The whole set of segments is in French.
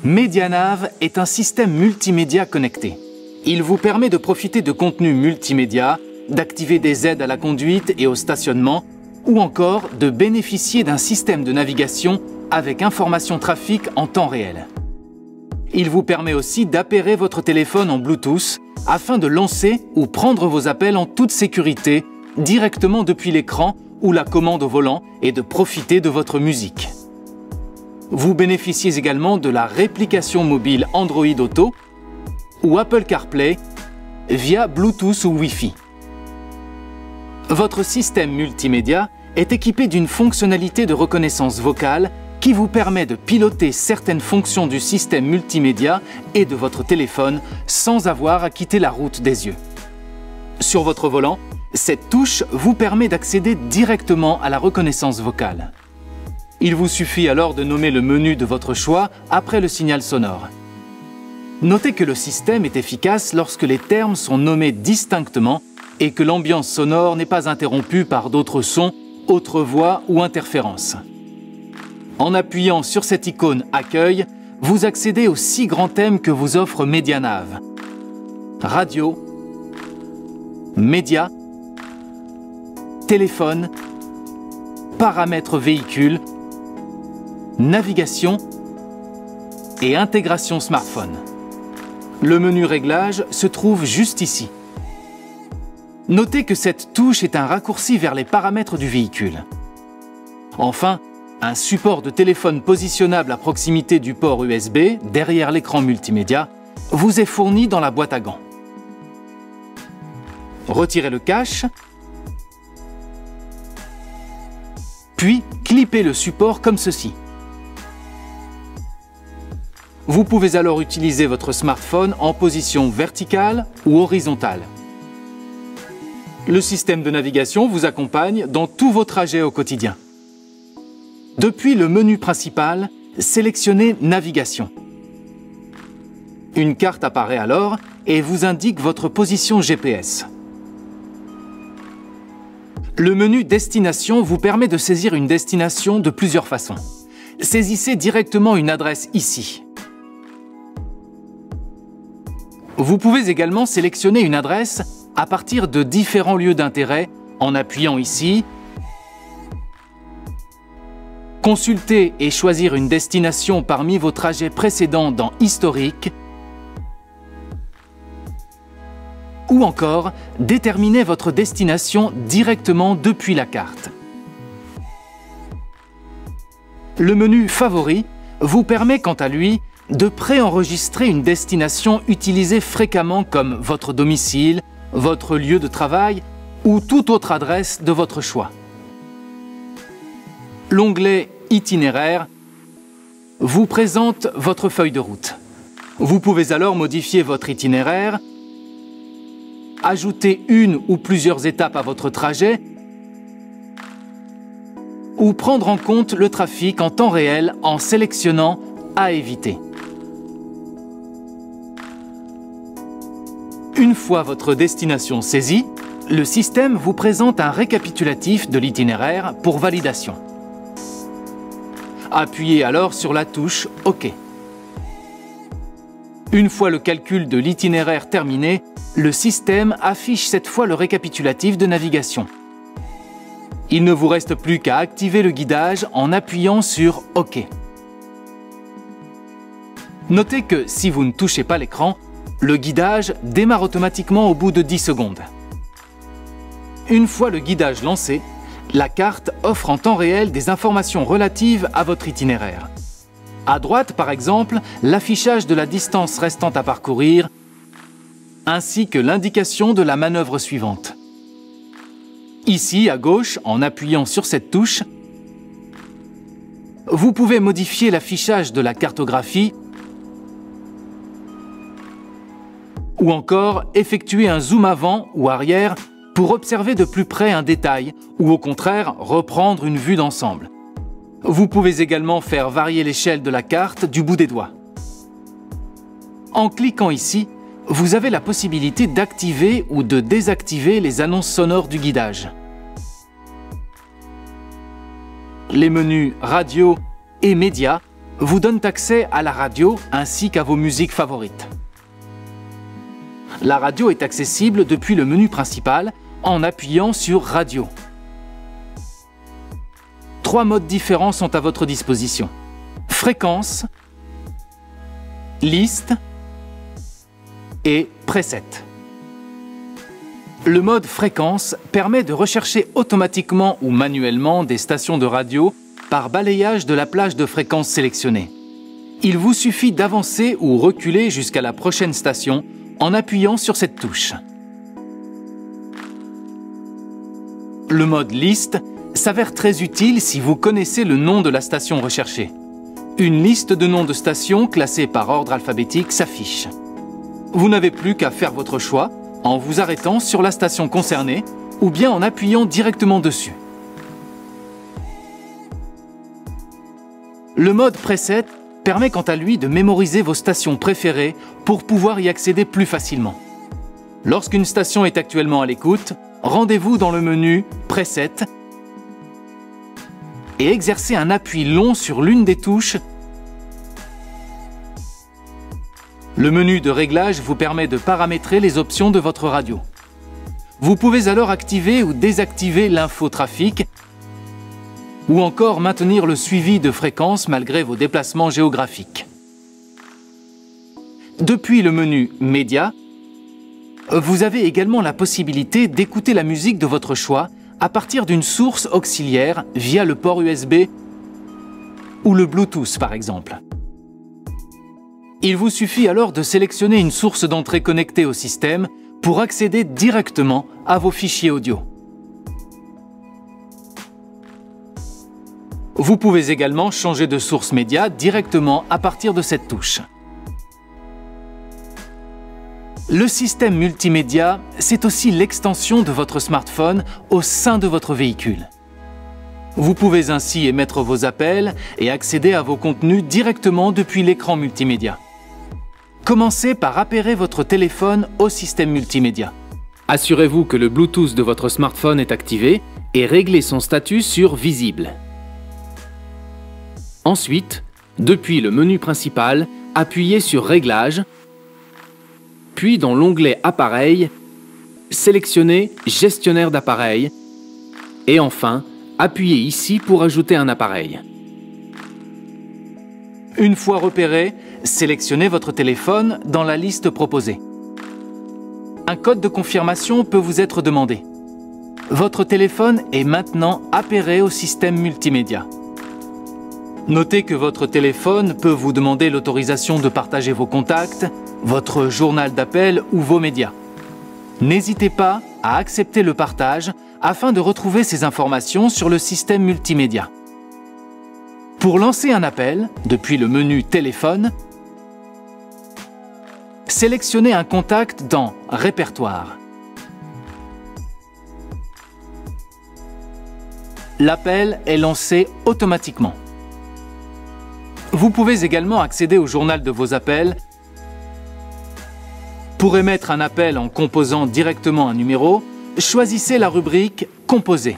MediaNav est un système multimédia connecté. Il vous permet de profiter de contenus multimédia, d'activer des aides à la conduite et au stationnement, ou encore de bénéficier d'un système de navigation avec information trafic en temps réel. Il vous permet aussi d'appairer votre téléphone en Bluetooth afin de lancer ou prendre vos appels en toute sécurité directement depuis l'écran ou la commande au volant et de profiter de votre musique. Vous bénéficiez également de la réplication mobile Android Auto ou Apple CarPlay via Bluetooth ou Wi-Fi. Votre système multimédia est équipé d'une fonctionnalité de reconnaissance vocale qui vous permet de piloter certaines fonctions du système multimédia et de votre téléphone sans avoir à quitter la route des yeux. Sur votre volant, cette touche vous permet d'accéder directement à la reconnaissance vocale. Il vous suffit alors de nommer le menu de votre choix après le signal sonore. Notez que le système est efficace lorsque les termes sont nommés distinctement et que l'ambiance sonore n'est pas interrompue par d'autres sons, autres voix ou interférences. En appuyant sur cette icône « Accueil », vous accédez aux 6 grands thèmes que vous offre MediaNav. Radio, médias, téléphone, paramètres véhicule, navigation et intégration smartphone. Le menu réglage se trouve juste ici. Notez que cette touche est un raccourci vers les paramètres du véhicule. Enfin, un support de téléphone positionnable à proximité du port USB, derrière l'écran multimédia, vous est fourni dans la boîte à gants. Retirez le cache, puis clippez le support comme ceci. Vous pouvez alors utiliser votre smartphone en position verticale ou horizontale. Le système de navigation vous accompagne dans tous vos trajets au quotidien. Depuis le menu principal, sélectionnez Navigation. Une carte apparaît alors et vous indique votre position GPS. Le menu Destination vous permet de saisir une destination de plusieurs façons. Saisissez directement une adresse ici. Vous pouvez également sélectionner une adresse à partir de différents lieux d'intérêt en appuyant ici. Consulter et choisir une destination parmi vos trajets précédents dans Historique. Ou encore, déterminer votre destination directement depuis la carte. Le menu Favoris vous permet quant à lui de préenregistrer une destination utilisée fréquemment comme votre domicile, votre lieu de travail ou toute autre adresse de votre choix. L'onglet Itinéraire vous présente votre feuille de route. Vous pouvez alors modifier votre itinéraire, ajouter une ou plusieurs étapes à votre trajet ou prendre en compte le trafic en temps réel en sélectionnant « À éviter ». Une fois votre destination saisie, le système vous présente un récapitulatif de l'itinéraire pour validation. Appuyez alors sur la touche « OK ». Une fois le calcul de l'itinéraire terminé, le système affiche cette fois le récapitulatif de navigation. Il ne vous reste plus qu'à activer le guidage en appuyant sur « OK ». Notez que si vous ne touchez pas l'écran, le guidage démarre automatiquement au bout de 10 secondes. Une fois le guidage lancé, la carte offre en temps réel des informations relatives à votre itinéraire. À droite, par exemple, l'affichage de la distance restante à parcourir, ainsi que l'indication de la manœuvre suivante. Ici, à gauche, en appuyant sur cette touche, vous pouvez modifier l'affichage de la cartographie ou encore effectuer un zoom avant ou arrière pour observer de plus près un détail ou au contraire reprendre une vue d'ensemble. Vous pouvez également faire varier l'échelle de la carte du bout des doigts. En cliquant ici, vous avez la possibilité d'activer ou de désactiver les annonces sonores du guidage. Les menus Radio et Médias vous donnent accès à la radio ainsi qu'à vos musiques favorites. La radio est accessible depuis le menu principal en appuyant sur Radio. 3 modes différents sont à votre disposition. Fréquence, liste et preset. Le mode fréquence permet de rechercher automatiquement ou manuellement des stations de radio par balayage de la plage de fréquences sélectionnée. Il vous suffit d'avancer ou reculer jusqu'à la prochaine station en appuyant sur cette touche. Le mode liste s'avère très utile si vous connaissez le nom de la station recherchée. Une liste de noms de stations classées par ordre alphabétique s'affiche. Vous n'avez plus qu'à faire votre choix en vous arrêtant sur la station concernée ou bien en appuyant directement dessus. Le mode preset permet quant à lui de mémoriser vos stations préférées pour pouvoir y accéder plus facilement. Lorsqu'une station est actuellement à l'écoute, rendez-vous dans le menu Preset et exercez un appui long sur l'une des touches. Le menu de réglage vous permet de paramétrer les options de votre radio. Vous pouvez alors activer ou désactiver l'infotrafic ou encore maintenir le suivi de fréquences malgré vos déplacements géographiques. Depuis le menu Média, vous avez également la possibilité d'écouter la musique de votre choix à partir d'une source auxiliaire via le port USB ou le Bluetooth par exemple. Il vous suffit alors de sélectionner une source d'entrée connectée au système pour accéder directement à vos fichiers audio. Vous pouvez également changer de source média directement à partir de cette touche. Le système multimédia, c'est aussi l'extension de votre smartphone au sein de votre véhicule. Vous pouvez ainsi émettre vos appels et accéder à vos contenus directement depuis l'écran multimédia. Commencez par appairer votre téléphone au système multimédia. Assurez-vous que le Bluetooth de votre smartphone est activé et réglez son statut sur Visible. Ensuite, depuis le menu principal, appuyez sur Réglages, puis dans l'onglet Appareil, sélectionnez Gestionnaire d'appareils et enfin, appuyez ici pour ajouter un appareil. Une fois repéré, sélectionnez votre téléphone dans la liste proposée. Un code de confirmation peut vous être demandé. Votre téléphone est maintenant appairé au système multimédia. Notez que votre téléphone peut vous demander l'autorisation de partager vos contacts, votre journal d'appel ou vos médias. N'hésitez pas à accepter le partage afin de retrouver ces informations sur le système multimédia. Pour lancer un appel, depuis le menu Téléphone, sélectionnez un contact dans Répertoire. L'appel est lancé automatiquement. Vous pouvez également accéder au journal de vos appels. Pour émettre un appel en composant directement un numéro, choisissez la rubrique « Composer ».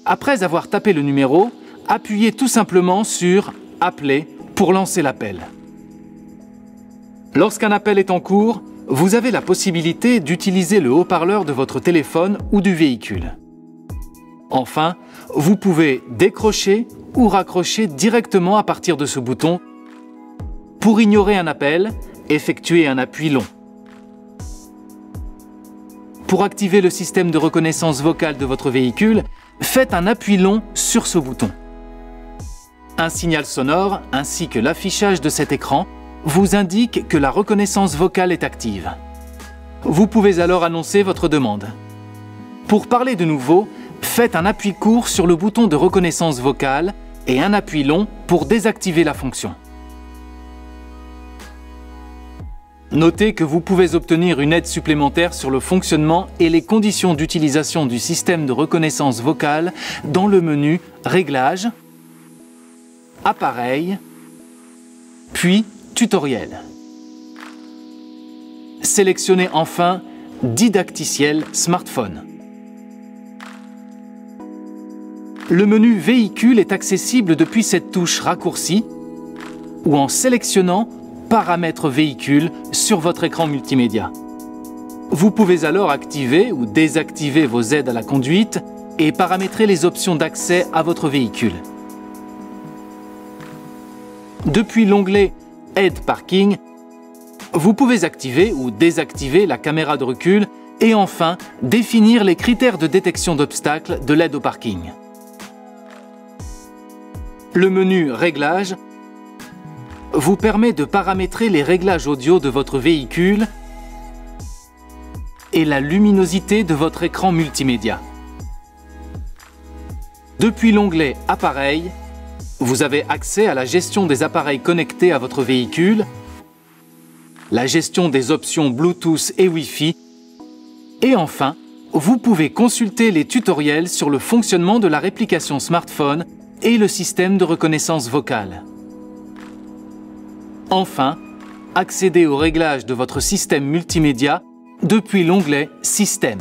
Après avoir tapé le numéro, appuyez tout simplement sur « Appeler » pour lancer l'appel. Lorsqu'un appel est en cours, vous avez la possibilité d'utiliser le haut-parleur de votre téléphone ou du véhicule. Enfin, vous pouvez décrocher ou raccrocher directement à partir de ce bouton. Pour ignorer un appel, effectuez un appui long. Pour activer le système de reconnaissance vocale de votre véhicule, faites un appui long sur ce bouton. Un signal sonore ainsi que l'affichage de cet écran vous indique que la reconnaissance vocale est active. Vous pouvez alors annoncer votre demande. Pour parler de nouveau, faites un appui court sur le bouton de reconnaissance vocale et un appui long pour désactiver la fonction. Notez que vous pouvez obtenir une aide supplémentaire sur le fonctionnement et les conditions d'utilisation du système de reconnaissance vocale dans le menu Réglages, Appareil, puis Tutoriel. Sélectionnez enfin Didacticiel Smartphone. Le menu Véhicule est accessible depuis cette touche raccourcie ou en sélectionnant Paramètres véhicule sur votre écran multimédia. Vous pouvez alors activer ou désactiver vos aides à la conduite et paramétrer les options d'accès à votre véhicule. Depuis l'onglet Aide Parking, vous pouvez activer ou désactiver la caméra de recul et enfin définir les critères de détection d'obstacles de l'aide au parking. Le menu Réglages vous permet de paramétrer les réglages audio de votre véhicule et la luminosité de votre écran multimédia. Depuis l'onglet Appareils, vous avez accès à la gestion des appareils connectés à votre véhicule, la gestion des options Bluetooth et Wi-Fi, et enfin, vous pouvez consulter les tutoriels sur le fonctionnement de la réplication smartphone et le système de reconnaissance vocale. Enfin, accédez aux réglages de votre système multimédia depuis l'onglet Système.